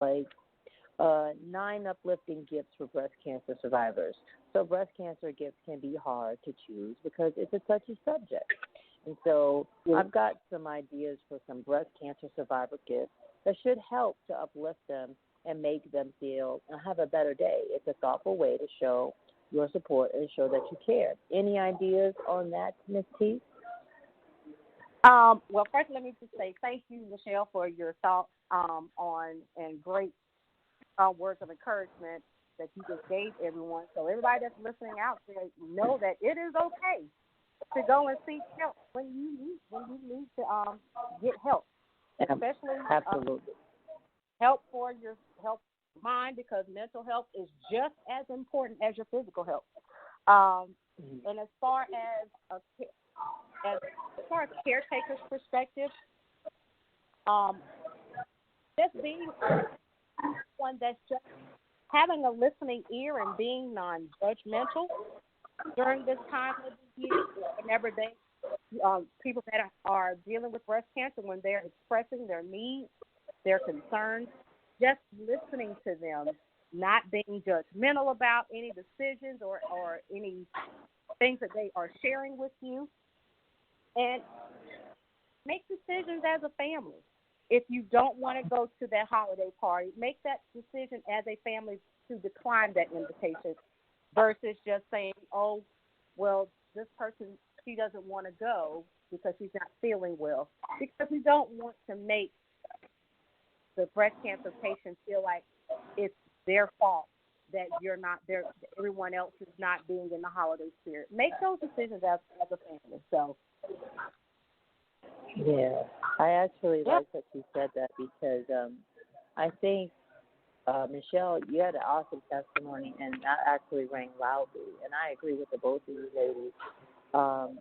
like 9 uplifting gifts for breast cancer survivors. So breast cancer gifts can be hard to choose because it's a touchy subject. And so I've got some ideas for some breast cancer survivor gifts that should help to uplift them and make them feel have a better day. It's a thoughtful way to show your support and show that you care. Any ideas on that, Miss T? Well, first, let me just say thank you, Michelle, for your thoughts on and great words of encouragement that you just gave everyone. So everybody that's listening out there, know that it is okay to go and seek help when you need to get help, especially Absolutely. Help for your help mind, because mental health is just as important as your physical health. And as far as caretaker's perspective, just being one that's just having a listening ear and being non-judgmental during this time of the year, whenever people that are dealing with breast cancer, when they're expressing their needs, their concerns, just listening to them, not being judgmental about any decisions or any things that they are sharing with you, and make decisions as a family. If you don't want to go to that holiday party, make that decision as a family to decline that invitation versus just saying, oh, well, this person, she doesn't want to go because she's not feeling well. Because we don't want to make the breast cancer patient feel like it's their fault that you're not there, everyone else is not being in the holiday spirit. Make those decisions as a family. So. Yeah, I actually like that you said that because I think, Michelle, you had an awesome testimony, and that actually rang loudly. And I agree with the both of you ladies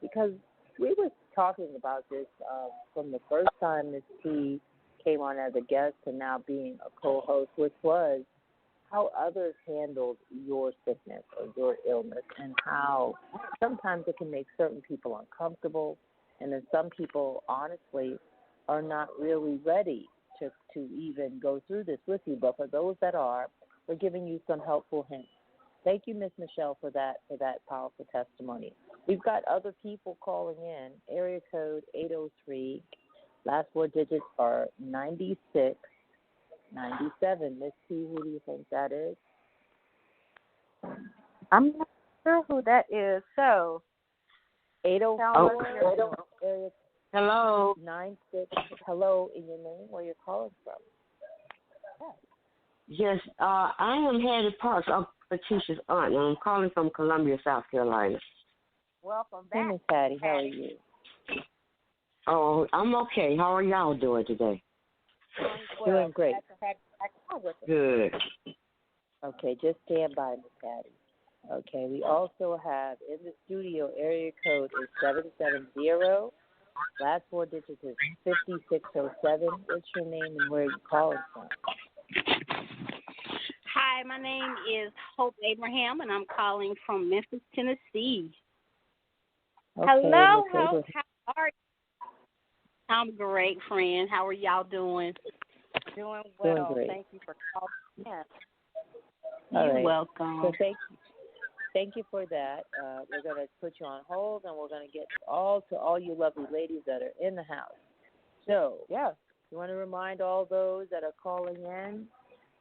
because we were talking about this from the first time Miss T came on as a guest to now being a co-host, which was how others handled your sickness or your illness and how sometimes it can make certain people uncomfortable. And then some people, honestly, are not really ready to even go through this with you. But for those that are, we're giving you some helpful hints. Thank you, Miss Michelle, for that powerful testimony. We've got other people calling in. Area code 803. Last 4 digits are 96, 97. Miss T, who do you think that is? I'm not sure who that is. So 804. Area Hello. 96. Hello, in your name, where you're calling from. Yes, I am Hattie Parks. I'm Patricia's aunt, and I'm calling from Columbia, South Carolina. Welcome Hey, back. Miss Hattie, how are you? Oh, I'm okay. How are y'all doing today? Doing great. Good. Okay, just stand by, Miss Hattie. Okay, we also have in the studio, area code is 770. Last 4 digits is 5607. What's your name and where are you calling from? Hi, my name is Hope Abraham, and I'm calling from Memphis, Tennessee. Okay, Hello, Miss Hope. How are you? I'm great, friend. How are y'all doing? Doing well. Doing great. Thank you for calling in. You're welcome. So thank you for that. We're going to put you on hold, and we're going to get to all you lovely ladies that are in the house. So, you want to remind all those that are calling in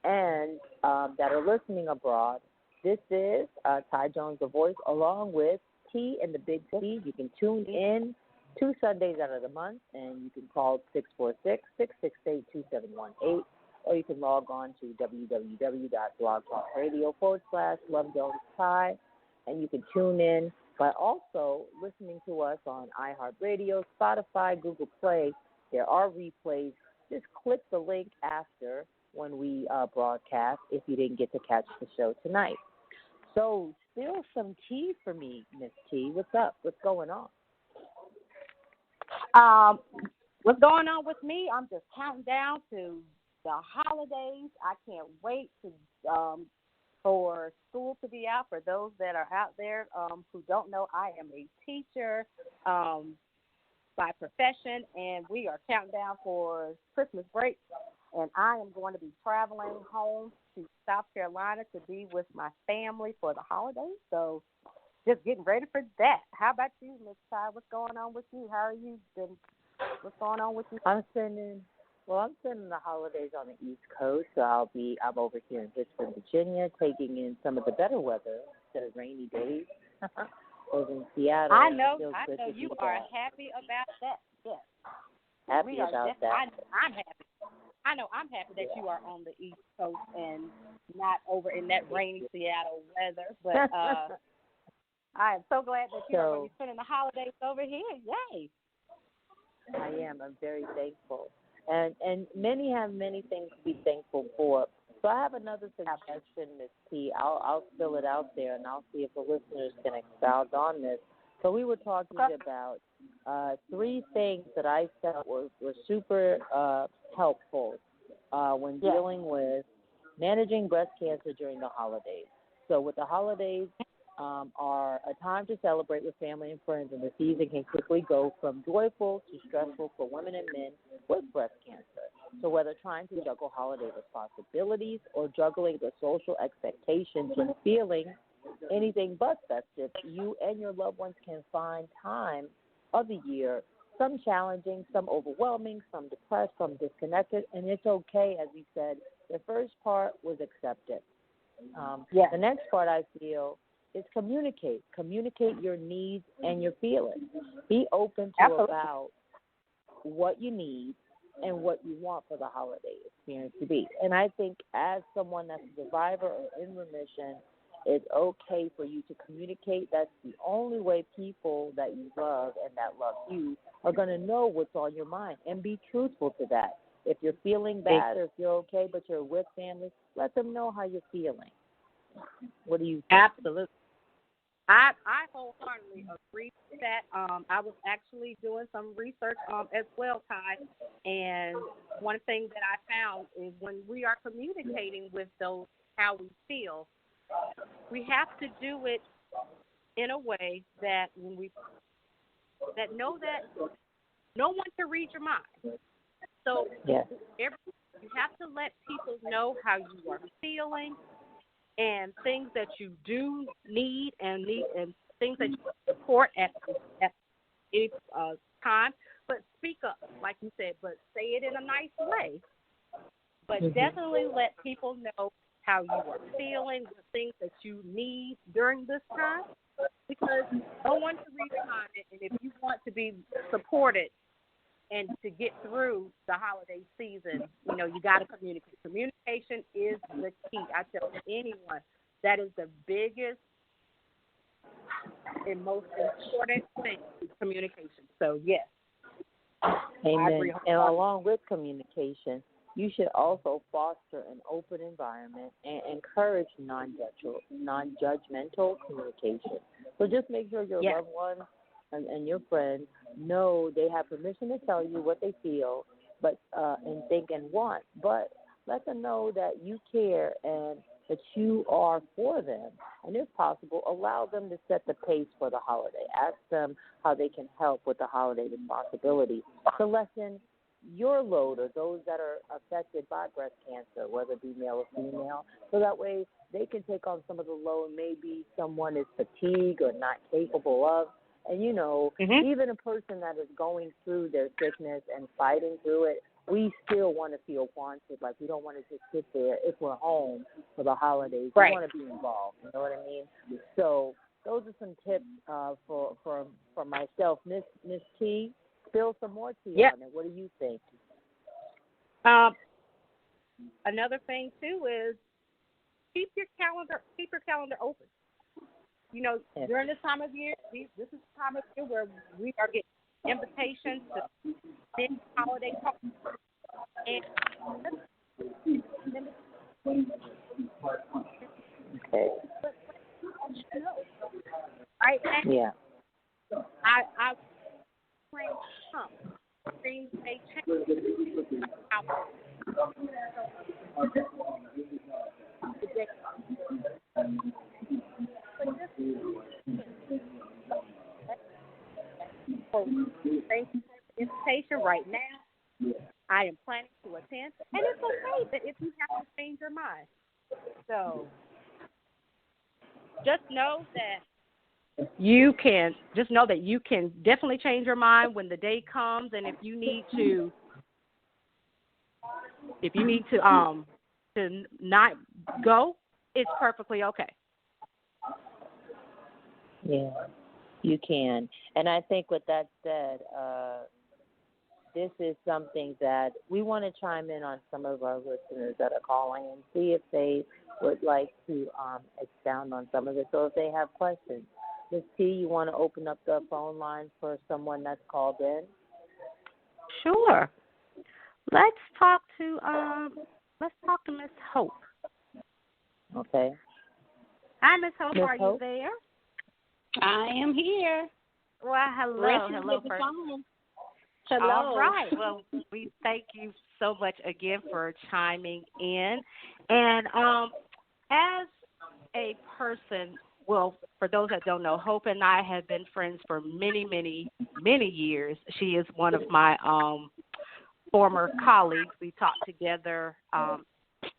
and that are listening abroad, this is Ty Jones, the voice, along with T and the Big C. You can tune in 2 Sundays out of the month, and you can call 646-668-2718, or you can log on to www.blogtalkradio/Love and you can tune in by also listening to us on iHeartRadio, Spotify, Google Play. There are replays. Just click the link after when we broadcast if you didn't get to catch the show tonight. So spill some tea for me, Miss T. What's up? What's going on? What's going on with me? I'm just counting down to the holidays. I can't wait to for school to be out. For those that are out there who don't know, I am a teacher by profession, and we are counting down for Christmas break. and I am going to be traveling home to South Carolina to be with my family for the holidays. So just getting ready for that. How about you, Miss Ty? What's going on with you? How are you? What's going on with you? I'm spending the holidays on the East Coast, so I'm over here in Richmond, Virginia, taking in some of the better weather instead of rainy days. Over in Seattle. I know you are back. happy about that. Yes. Happy about that. I'm happy. I know I'm happy that you are on the East Coast and not over in that rainy Seattle weather. But I am so glad that you're spending the holidays over here. Yay! I am. I'm very thankful. And many have many things to be thankful for. So I have another suggestion, Ms. T. I'll fill it out there, and I'll see if the listeners can expound on this. So we were talking about 3 things that I felt were super helpful when dealing with managing breast cancer during the holidays. So with the holidays are a time to celebrate with family and friends, and the season can quickly go from joyful to stressful for women and men with breast cancer. So whether trying to juggle holiday responsibilities or juggling the social expectations and feeling anything but festive, you and your loved ones can find time of the year, some challenging, some overwhelming, some depressed, some disconnected, and it's okay, as we said. The first part was acceptance. The next part, I feel, is communicate. Communicate your needs and your feelings. Be open to about what you need and what you want for the holiday experience to be. And I think as someone that's a survivor or in remission, it's okay for you to communicate. That's the only way people that you love and that love you are going to know what's on your mind, and be truthful to that. If you're feeling bad or if you're okay but you're with family, let them know how you're feeling. What do you think? Absolutely. I wholeheartedly agree with that. I was actually doing some research as well, Ty, and one thing that I found is when we are communicating with those how we feel, we have to do it in a way that know that no one can read your mind. So you have to let people know how you are feeling and things that you do need and things that you support at any time. But speak up, like you said, but say it in a nice way. But definitely let people know how you are feeling, the things that you need during this time, because no one can read your mind. And if you want to be supported and to get through the holiday season, you got to communicate. Communication is the key. I tell anyone that is the biggest and most important thing is communication. So, yes. Amen. And along with communication, you should also foster an open environment and encourage non-judgmental communication. So just make sure your loved ones and your friends know they have permission to tell you what they feel, but and think and want. But let them know that you care and that you are for them. And if possible, allow them to set the pace for the holiday. Ask them how they can help with the holiday responsibility to lessen your load or those that are affected by breast cancer, whether it be male or female, so that way they can take on some of the load. Maybe someone is fatigued or not capable of. And, even a person that is going through their sickness and fighting through it, we still want to feel wanted. Like, we don't want to just sit there if we're home for the holidays. Right. We want to be involved. You know what I mean? So those are some tips for myself. Miss T, spill some more tea on it. What do you think? Another thing, too, is keep your calendar open. During this time of year, this is the time of year where we are getting invitations to big holiday parties. And right? Yeah. I bring some things may change. Thank you for the invitation. Right now, I am planning to content, and it's okay that if you have to change your mind. So just know that you can definitely change your mind when the day comes, and if you need to not go, it's perfectly okay. Yeah, you can. And I think with that said, this is something that we want to chime in on some of our listeners that are calling and see if they would like to expound on some of it. So if they have questions. Ms. T, you want to open up the phone line for someone that's called in? Sure. Let's talk to Miss Hope. Okay. Hi, Miss Hope. Ms. Are Hope? you there? I am here. Well, hello. Hello. Hello. All right. Well, we thank you so much again for chiming in. And as a person, well, for those that don't know, Hope and I have been friends for many, many, many years. She is one of my former colleagues. We talked together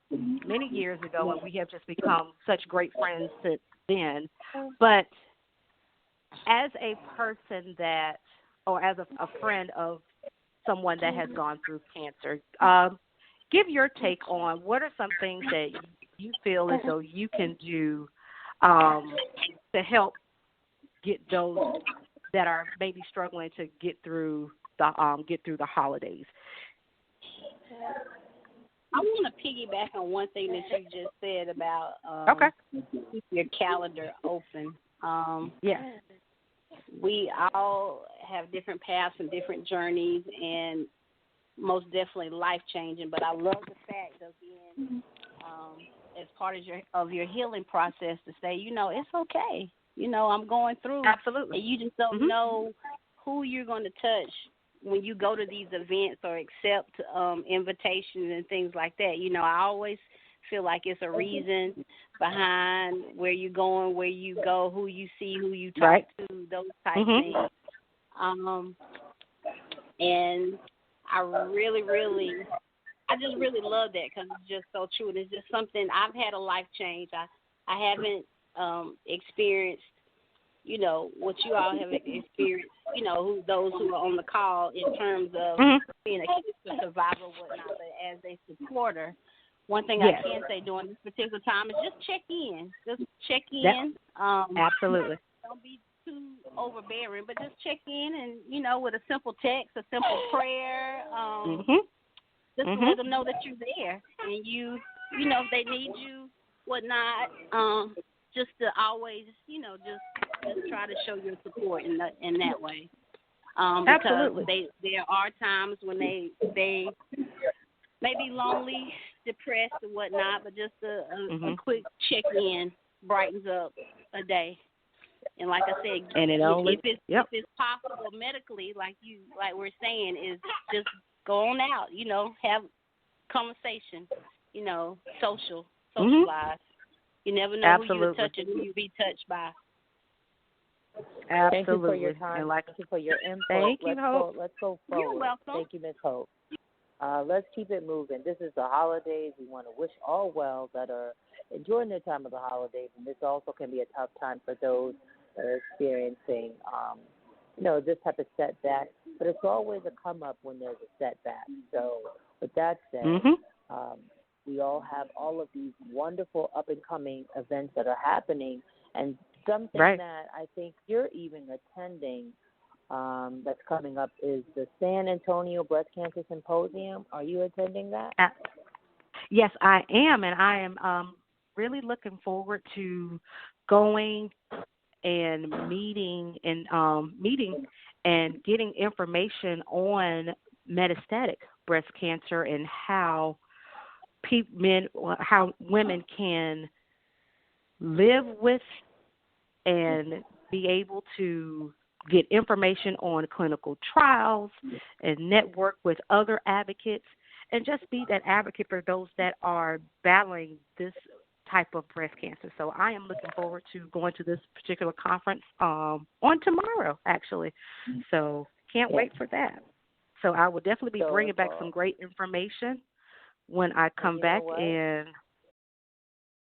many years ago, and we have just become such great friends since then. But as a person that, or as a friend of someone that has gone through cancer, give your take on what are some things that you feel as though you can do to help get those that are maybe struggling to get through the holidays. I want to piggyback on one thing that you just said about keep your calendar open. Yes. We all have different paths and different journeys, and most definitely life-changing. But I love the fact of being as part of your healing process to say, it's okay. I'm going through. Absolutely. And you just don't know who you're going to touch when you go to these events or accept invitations and things like that. I always feel like it's a reason behind where you're going, where you go, who you see, who you talk to, those type things. And I just really love that because it's just so true. And it's just something, I've had a life change. I haven't experienced, what you all have experienced, those who are on the call in terms of being a cancer survivor or whatnot, but as a supporter, one thing I can say during this particular time is just check in. Just check in. Absolutely. Don't be too overbearing, but just check in and, with a simple text, a simple prayer, just to let them know that you're there. And if they need you, whatnot, just to always, just try to show your support in that way. Absolutely. Because there are times when they may be lonely, depressed, and whatnot, but just a quick check-in brightens up a day. And like I said, if it's possible medically, like we're saying, is just go on out, have conversation, socialize. You never know who you're touching, who you be touched by. Absolutely. Thank you for your time. Thank you for your input. Thank you, Hope. Let's go forward. You're welcome. Thank you, Ms. Hope. Let's keep it moving. This is the holidays. We want to wish all well that are enjoying their time of the holidays, and this also can be a tough time for those that are experiencing, this type of setback. But it's always a come up when there's a setback. So with that said, we all have all of these wonderful up-and-coming events that are happening, and something that I think you're even attending that's coming up is the San Antonio Breast Cancer Symposium. Are you attending that? Yes, I am, and I am really looking forward to going and meeting and getting information on metastatic breast cancer and how women can live with and be able to get information on clinical trials and network with other advocates and just be that advocate for those that are battling this type of breast cancer. So I am looking forward to going to this particular conference on tomorrow, actually. So can't wait for that. So I will definitely be bringing back some great information when I come you know back what? in